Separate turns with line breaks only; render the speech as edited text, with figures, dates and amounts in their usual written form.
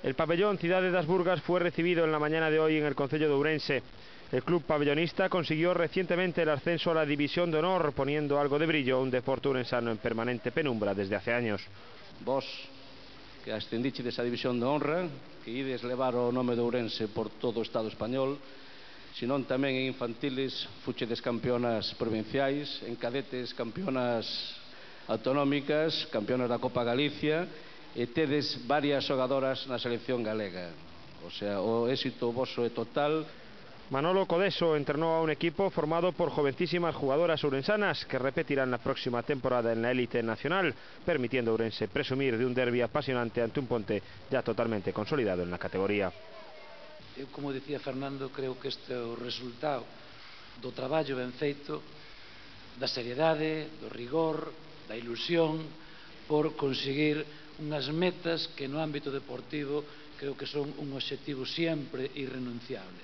El pabellón Cidade das Burgas fue recibido en la mañana de hoy en el concello de Ourense. El club pabellonista consiguió recientemente el ascenso a la División de Honor, poniendo algo de brillo a un deporte ourensano en permanente penumbra desde hace años.
Vos, que ascendiche desa División de Honra, que ides levar o nome de Ourense por todo o Estado español, senón tamén en infantiles fuchedes campeonas provinciais, en cadetes campeonas autonómicas, campeonas da Copa Galicia, e tedes varias xogadoras na selección galega. O sea, o éxito voso é total.
Manolo Codeso entrenó a un equipo formado por jovencísimas jugadoras ourensanas que repetirán la próxima temporada en la élite nacional, permitiendo a Ourense presumir de un derbi apasionante ante un Ponte ya totalmente consolidado en la categoría.
Eu, como dicía Fernando, creo que este é o resultado do traballo ben feito, da seriedade, do rigor, da ilusión por conseguir unhas metas que no ámbito deportivo creo que son un obxectivo sempre irrenunciable.